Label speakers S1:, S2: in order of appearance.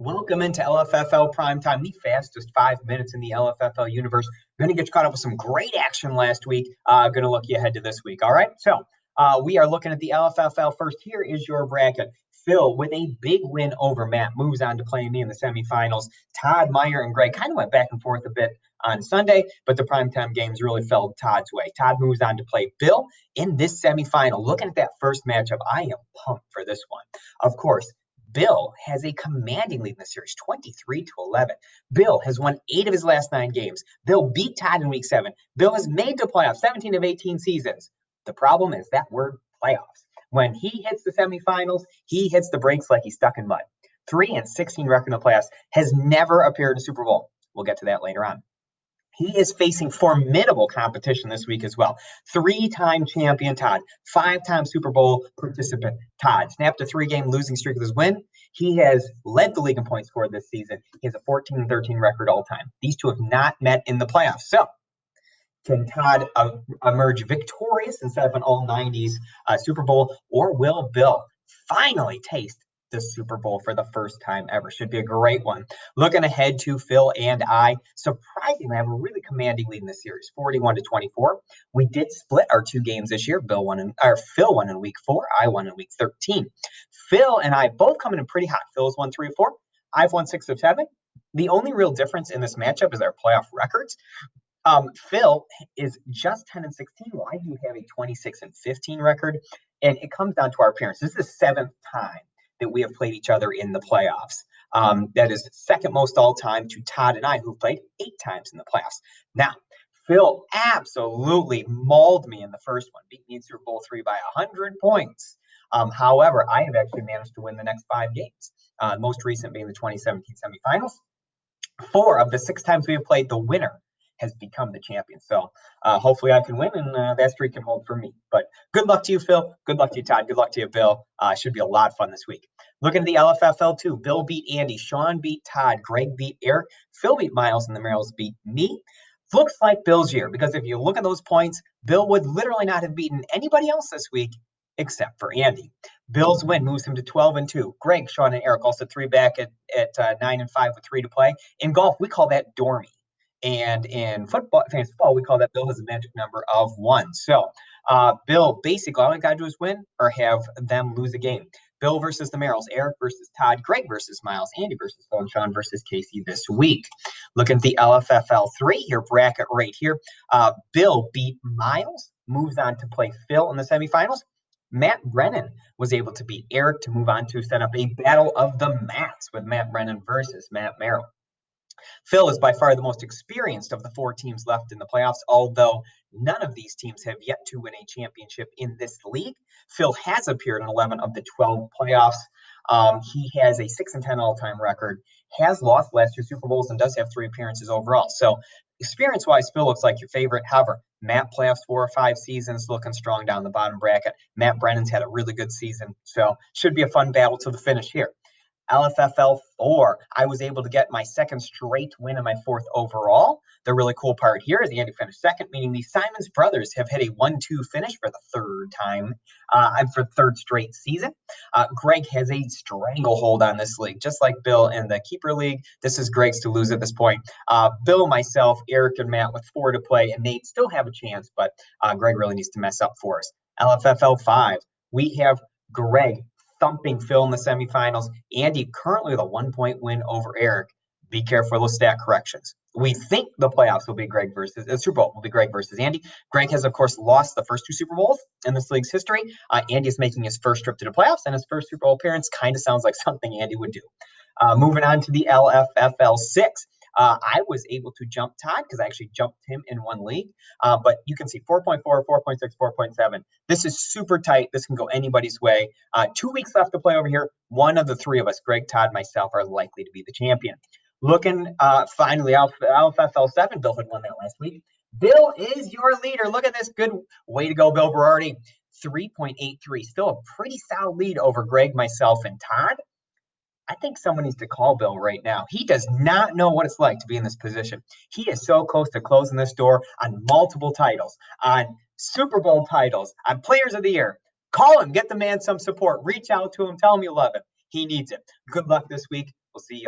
S1: Welcome into LFFL Primetime, the fastest 5 minutes in the LFFL universe. Going to get you caught up with some great action last week. Going to look you ahead to this week. All right. So we are looking at the LFFL first. Here is your bracket. Phil, with a big win over Matt, moves on to playing me in the semifinals. Todd, Meyer, and Greg kind of went back and forth a bit on Sunday, but the primetime games really fell Todd's way. Todd moves on to play Bill in this semifinal. Looking at that first matchup, I am pumped for this one. Of course, Bill has a commanding lead in the series, 23-11. Bill has won 8 of his last 9 games. Bill beat Todd in week 7. Bill has made the playoffs 17 of 18 seasons. The problem is that word playoffs. When he hits the semifinals, he hits the brakes like he's stuck in mud. 3-16 record in the playoffs, has never appeared in a Super Bowl. We'll get to that later on. He is facing formidable competition this week as well. 3-time champion Todd, 5-time Super Bowl participant Todd. Snapped a 3-game losing streak with his win. He has led the league in points scored this season. He has a 14-13 record all time. These two have not met in the playoffs. So can Todd emerge victorious instead of an all-90s Super Bowl, or will Bill finally taste the Super Bowl for the first time ever? Should be a great one. Looking ahead to Phil and I, surprisingly, have a really commanding lead in the series, 41-24. We did split our 2 games this year. Phil won in week 4. I won in week 13. Phil and I both coming in pretty hot. Phil's won 3 of 4. I've won 6 of 7. The only real difference in this matchup is our playoff records. Phil is just 10-16, while I do have a 26-15 record, and it comes down to our appearance. This is the 7th time that we have played each other in the playoffs. That is second most all time to Todd and I, who've played 8 times in the playoffs. Now, Phil absolutely mauled me in the first one, beat me in Super Bowl 3 by 100 points. However, I have actually managed to win the next 5 games, most recent being the 2017 semifinals. 4 of the 6 times we have played, the winner has become the champion. So hopefully I can win, and that streak can hold for me. But good luck to you, Phil. Good luck to you, Todd. Good luck to you, Bill. Should be a lot of fun this week. Looking at the LFFL too. Bill beat Andy. Sean beat Todd. Greg beat Eric. Phil beat Miles, and the Merrills beat me. Looks like Bill's year, because if you look at those points, Bill would literally not have beaten anybody else this week except for Andy. Bill's win moves him to 12-2. Greg, Sean, and Eric also 3 back at 9-5 with 3 to play. In golf, we call that dormy. And in fantasy football, we call that Bill has a magic number of 1. So Bill, basically, all I got to do is win or have them lose a game. Bill versus the Merrills, Eric versus Todd, Greg versus Miles, Andy versus Phil, and Sean versus Casey this week. Looking at the LFFL 3, your bracket right here. Bill beat Miles, moves on to play Phil in the semifinals. Matt Brennan was able to beat Eric to move on to set up a battle of the Matts with Matt Brennan versus Matt Merrill. Phil is by far the most experienced of the 4 teams left in the playoffs, although none of these teams have yet to win a championship in this league. Phil has appeared in 11 of the 12 playoffs. He has a 6-10 all-time record, has lost last 2 Super Bowls, and does have 3 appearances overall. So experience-wise, Phil looks like your favorite. However, Matt playoffs 4 or 5 seasons, looking strong down the bottom bracket. Matt Brennan's had a really good season, so should be a fun battle to the finish here. LFFL 4, I was able to get my 2nd straight win and my 4th overall. The really cool part here is Andy finished 2nd, meaning the Simons brothers have hit a 1-2 finish for the 3rd time, for the 3rd straight season. Greg has a stranglehold on this league, just like Bill in the Keeper League. This is Greg's to lose at this point. Bill, myself, Eric, and Matt with 4 to play, and Nate still have a chance, but Greg really needs to mess up for us. LFFL 5, we have Greg thumping Phil in the semifinals. Andy currently with a 1-point win over Eric. Be careful with those stat corrections. We think the playoffs will be Greg versus Super Bowl will be Greg versus Andy. Greg has, of course, lost the first 2 Super Bowls in this league's history. Andy is making his first trip to the playoffs, and his first Super Bowl appearance kind of sounds like something Andy would do. Moving on to the LFFL 6. I was able to jump Todd because I actually jumped him in one league. But you can see 4.4, 4.6, 4.7. This is super tight. This can go anybody's way. 2 weeks left to play over here. One of the 3 of us, Greg, Todd, myself, are likely to be the champion. Looking finally, LFFL 7, Bill had won that last week. Bill is your leader. Look at this. Good way to go, Bill Berardi. 3.83. Still a pretty solid lead over Greg, myself, and Todd. I think someone needs to call Bill right now. He does not know what it's like to be in this position. He is so close to closing this door on multiple titles, on Super Bowl titles, on Players of the Year. Call him, get the man some support, reach out to him, tell him you love him. He needs it. Good luck this week. We'll see you.